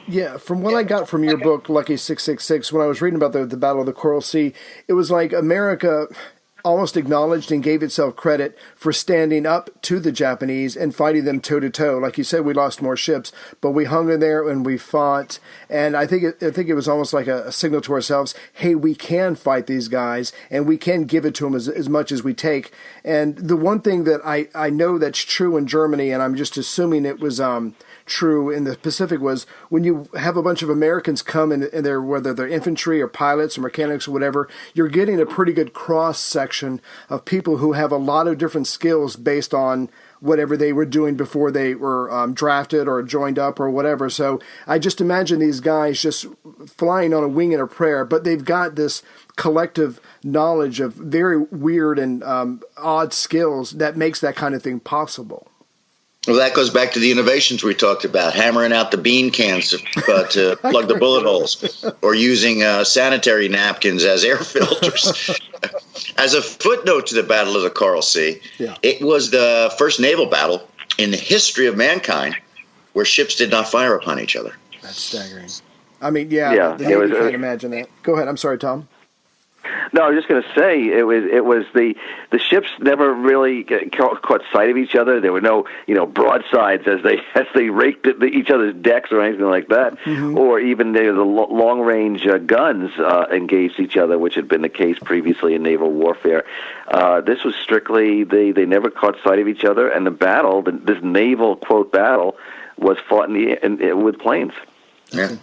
Yeah, from what I got from your book, Lucky 666, when I was reading about the Battle of the Coral Sea, it was like America almost acknowledged and gave itself credit for standing up to the Japanese and fighting them toe-to-toe. Like you said, we lost more ships, but we hung in there and we fought. And I think it was almost like a signal to ourselves, hey, we can fight these guys and we can give it to them as much as we take. And the one thing that I know that's true in Germany, and I'm just assuming it was true in the Pacific, was when you have a bunch of Americans come and they're, whether they're infantry or pilots or mechanics or whatever, you're getting a pretty good cross section of people who have a lot of different skills based on whatever they were doing before they were drafted or joined up or whatever. So I just imagine these guys just flying on a wing and a prayer, but they've got this collective knowledge of very weird and odd skills that makes that kind of thing possible. Well, that goes back to the innovations we talked about, hammering out the bean cans to plug the bullet holes, or using sanitary napkins as air filters. As a footnote to the Battle of the Coral Sea, it was the first naval battle in the history of mankind where ships did not fire upon each other. That's staggering. I mean, the Navy can't imagine that. Go ahead. I'm sorry, Tom. No, I was just going to say it was the ships never really caught sight of each other. There were no broadsides as they raked at each other's decks or anything like that, or even the long range guns engaged each other, which had been the case previously in naval warfare. This was strictly they never caught sight of each other, and the battle, this naval quote battle, was fought with planes. Yeah.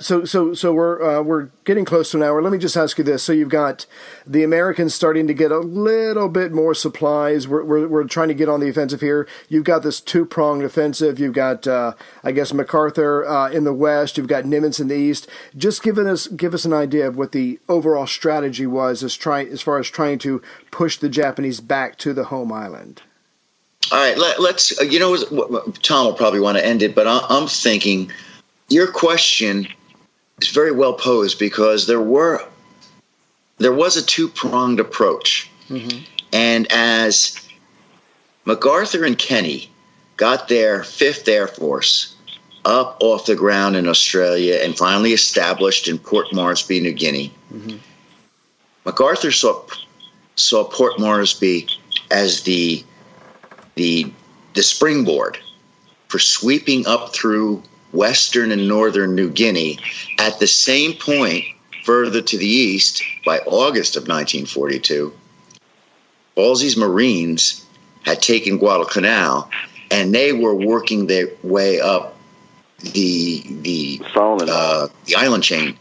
So we're getting close to an hour. Let me just ask you this. So you've got the Americans starting to get a little bit more supplies. We're trying to get on the offensive here. You've got this two-pronged offensive. You've got, I guess, MacArthur in the west. You've got Nimitz in the east. Just give us an idea of what the overall strategy was as far as trying to push the Japanese back to the home island. All right, let's. Tom will probably want to end it, but I'm thinking. Your question is very well posed because there was a two-pronged approach. And as MacArthur and Kenny got their 5th Air Force up off the ground in Australia and finally established in Port Moresby, New Guinea, MacArthur saw Port Moresby as the springboard for sweeping up through Western and Northern New Guinea. At the same point, further to the east, by August of 1942, Halsey's Marines had taken Guadalcanal, and they were working their way up the island chain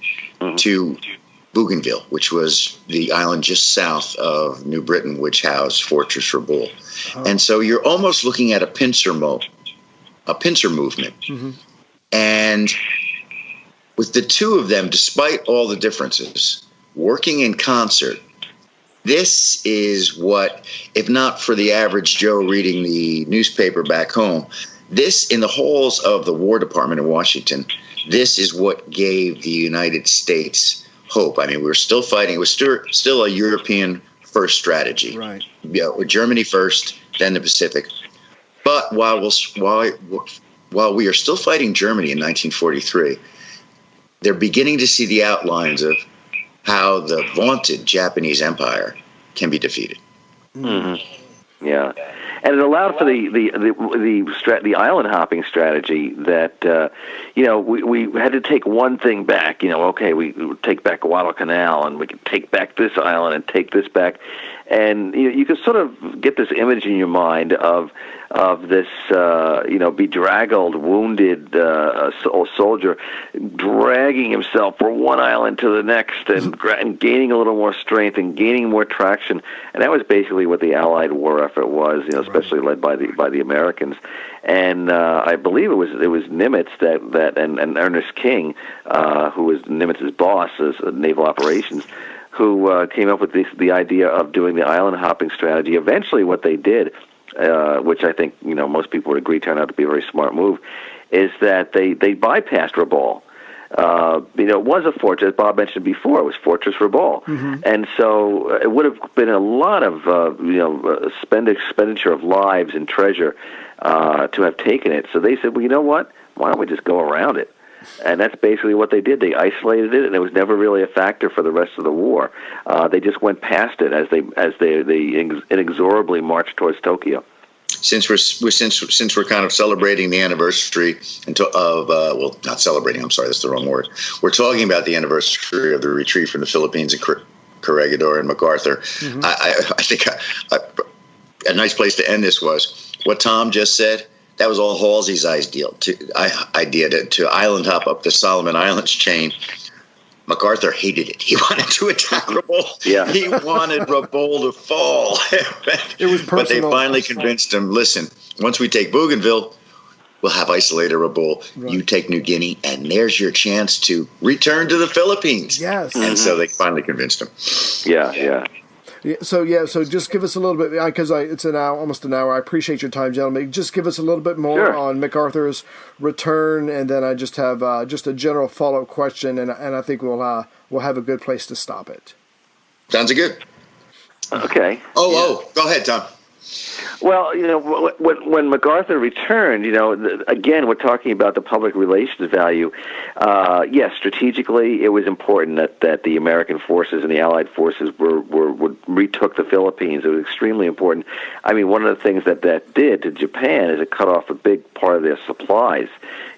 to Bougainville, which was the island just south of New Britain, which housed Fortress Rabaul. And so you're almost looking at a pincer movement. And with the two of them, despite all the differences, working in concert, this is what, if not for the average Joe reading the newspaper back home, this, in the halls of the War Department in Washington, this is what gave the United States hope. I mean, we were still fighting. It was still a European first strategy. Right. Germany first, then the Pacific. But while we are still fighting Germany in 1943, they're beginning to see the outlines of how the vaunted Japanese Empire can be defeated. Mm-hmm. Yeah, and it allowed for the island hopping strategy that we had to take one thing back. Okay, we take back Guadalcanal, and we can take back this island and take this back, and you can sort of get this image in your mind of this bedraggled, wounded soldier dragging himself from one island to the next and gaining a little more strength and gaining more traction. And that was basically what the Allied war effort was, especially led by the Americans. And I believe it was Nimitz that and Ernest King, who was Nimitz's boss as naval operations, who came up with the idea of doing the island hopping strategy. Eventually, what they did, which I think most people would agree turned out to be a very smart move, is that they bypassed Rabaul. It was a fortress, as Bob mentioned before. It was Fortress Rabaul, and so it would have been a lot of expenditure of lives and treasure to have taken it. So they said, well, you know what? Why don't we just go around it? And that's basically what they did. They isolated it, and it was never really a factor for the rest of the war. They just went past it as they inexorably marched towards Tokyo. Since we're kind of celebrating the anniversary of not celebrating. I'm sorry, that's the wrong word. We're talking about the anniversary of the retreat from the Philippines and Corregidor and MacArthur. I think a nice place to end this was what Tom just said. That was all Halsey's idea to island hop up the Solomon Islands chain. MacArthur hated it. He wanted to attack Rabaul. Yeah. He wanted Rabaul to fall. It was personal. But they finally convinced him, listen, once we take Bougainville, we'll have isolated Rabaul. Right. You take New Guinea, and there's your chance to return to the Philippines. Yes. And so they finally convinced him. Yeah. So just give us a little bit, because it's almost an hour. I appreciate your time, gentlemen. Just give us a little bit more on MacArthur's return, and then I just have just a general follow-up question, and I think we'll have a good place to stop it. Sounds good. Okay. Go ahead, Tom. Well, when MacArthur returned, again, we're talking about the public relations value. Yes, strategically, it was important that the American forces and the Allied forces retook the Philippines. It was extremely important. I mean, one of the things that did to Japan is it cut off a big part of their supplies.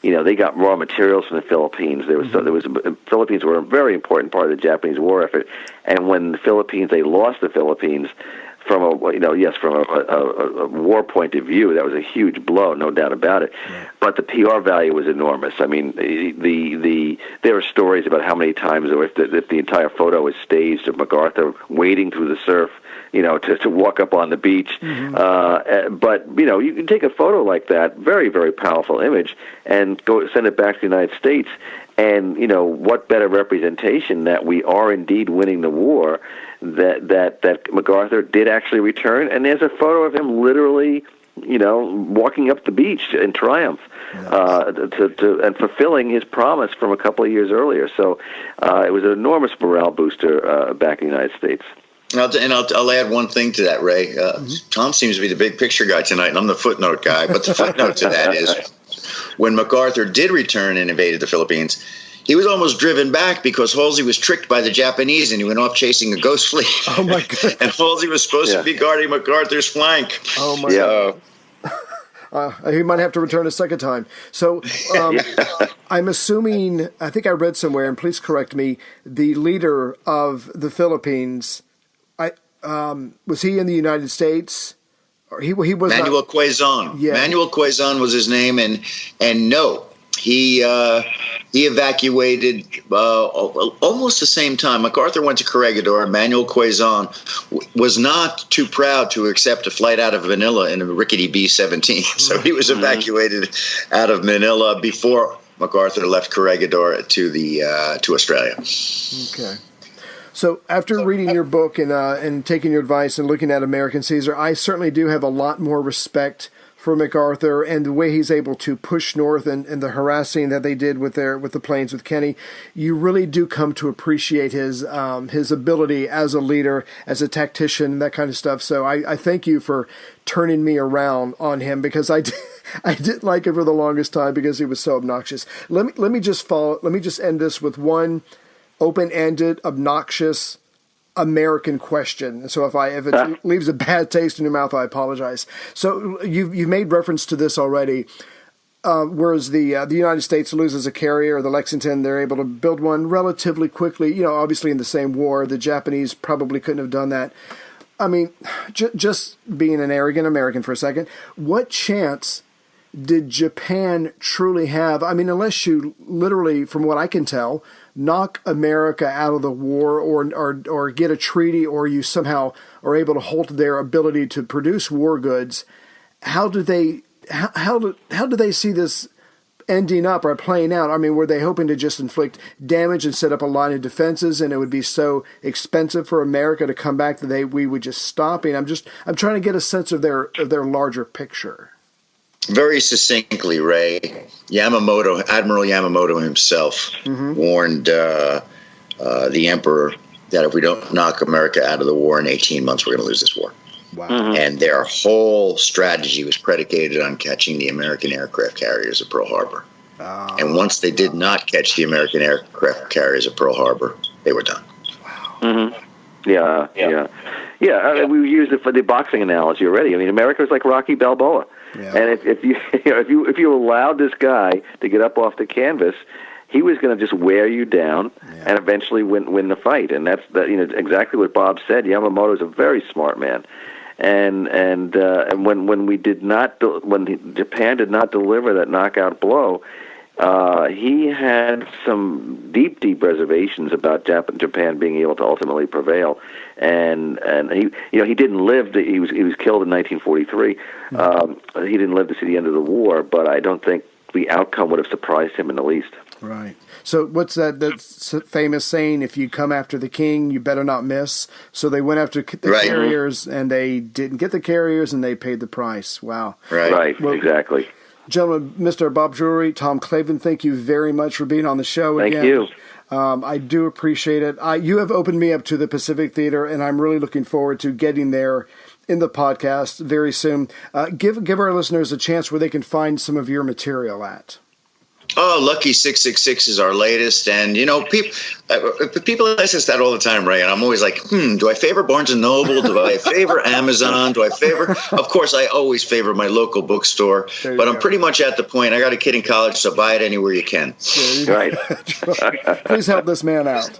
They got raw materials from the Philippines. Philippines were a very important part of the Japanese war effort. And when they lost the Philippines. From a war point of view, that was a huge blow, no doubt about it. Yeah. But the PR value was enormous. I mean, there are stories about how many times, or if the entire photo was staged of MacArthur wading through the surf, to walk up on the beach. But you can take a photo like that, very, very powerful image, and go send it back to the United States. And what better representation that we are indeed winning the war. That MacArthur did actually return, and there's a photo of him literally, walking up the beach in triumph, and fulfilling his promise from a couple of years earlier. So it was an enormous morale booster back in the United States. I'll add one thing to that, Ray. Tom seems to be the big picture guy tonight, and I'm the footnote guy. But the footnote to that is when MacArthur did return and invaded the Philippines, he was almost driven back because Halsey was tricked by the Japanese and he went off chasing a ghost fleet. Oh, my God. And Halsey was supposed to be guarding MacArthur's flank. Oh, my God. He might have to return a second time. So I'm assuming, I think I read somewhere, and please correct me, the leader of the Philippines, was he in the United States? Or he was Manuel Quezon. Yeah. Manuel Quezon was his name, and no. He evacuated almost the same time. MacArthur went to Corregidor. Manuel Quezon was not too proud to accept a flight out of Manila in a rickety B-17. So he was evacuated out of Manila before MacArthur left Corregidor to Australia. Okay. So after reading your book and taking your advice and looking at American Caesar, I certainly do have a lot more respect for MacArthur and the way he's able to push north and the harassing that they did with the planes with Kenny. You really do come to appreciate his ability as a leader, as a tactician, that kind of stuff. So I thank you for turning me around on him, because I didn't like him for the longest time because he was so obnoxious. Let me just end this with one open-ended, obnoxious American question. So if it leaves a bad taste in your mouth, I apologize. So you've made reference to this already. Whereas the United States loses a carrier, the Lexington, they're able to build one relatively quickly. You know, obviously in the same war, the Japanese probably couldn't have done that. I mean, just being an arrogant American for a second, what chance did Japan truly have? I mean, unless you literally, from what I can tell, knock America out of the war or get a treaty, or you somehow are able to halt their ability to produce war goods, how do they see this ending up or playing out? I mean, were they hoping to just inflict damage and set up a line of defenses, and it would be so expensive for America to come back that we would just stop? And I'm trying to get a sense of their larger picture. Very succinctly, Ray, Admiral Yamamoto himself warned the emperor that if we don't knock America out of the war in 18 months, we're going to lose this war. Wow. And their whole strategy was predicated on catching the American aircraft carriers at Pearl Harbor. And once they did not catch the American aircraft carriers at Pearl Harbor, they were done. Wow. Yeah. I mean, we used it for the boxing analogy already. I mean, America was like Rocky Balboa. Yeah. And if you allowed this guy to get up off the canvas, he was going to just wear you down and eventually win the fight. And that's exactly what Bob said. Yamamoto is a very smart man, and when Japan did not deliver that knockout blow, he had some deep reservations about Japan being able to ultimately prevail, and he didn't live. He was killed in 1943. He didn't live to see the end of the war, but I don't think the outcome would have surprised him in the least. Right. So what's that famous saying? If you come after the king, you better not miss. So they went after the carriers, and they didn't get the carriers, and they paid the price. Wow. Right. Well, exactly. Gentlemen, Mr. Bob Drury, Tom Clavin, thank you very much for being on the show again. Thank you. I do appreciate it. You have opened me up to the Pacific Theater, and I'm really looking forward to getting there in the podcast very soon. Give our listeners a chance where they can find some of your material at. Oh, Lucky 666 is our latest. And, people ask us that all the time, Ray. And I'm always like, do I favor Barnes & Noble? Do I favor Amazon? Of course, I always favor my local bookstore. But I'm pretty much at the point. I got a kid in college, so buy it anywhere you can. Right. Please help this man out.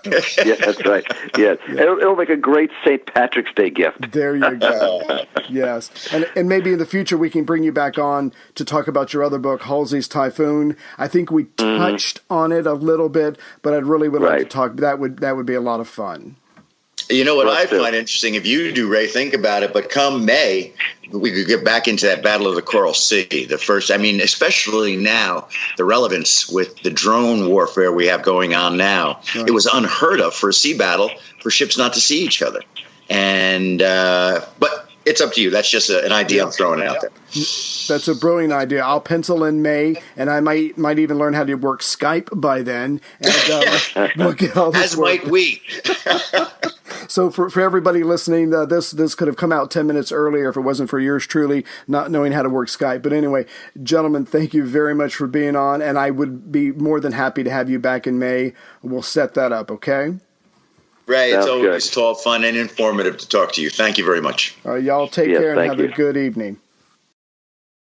Yeah, that's right. Yeah. It'll make a great St. Patrick's Day gift. There you go. Yes. And maybe in the future we can bring you back on to talk about your other book, Halsey's Typhoon. I think we touched on it a little bit, but I really would like to talk. That would be a lot of fun. You know what I find interesting, if you do, Ray, think about it, but come May, we could get back into that Battle of the Coral Sea. Especially now, the relevance with the drone warfare we have going on now. Right. It was unheard of for a sea battle for ships not to see each other. And but it's up to you. That's just an idea I'm throwing out there. That's a brilliant idea. I'll pencil in May, and I might even learn how to work Skype by then. And we'll get all this As might we. So for everybody listening, this could have come out 10 minutes earlier if it wasn't for yours truly not knowing how to work Skype. But anyway, gentlemen, thank you very much for being on, and I would be more than happy to have you back in May. We'll set that up, okay? Ray, it's always fun and informative to talk to you. Thank you very much. All right, y'all take care and have a good evening.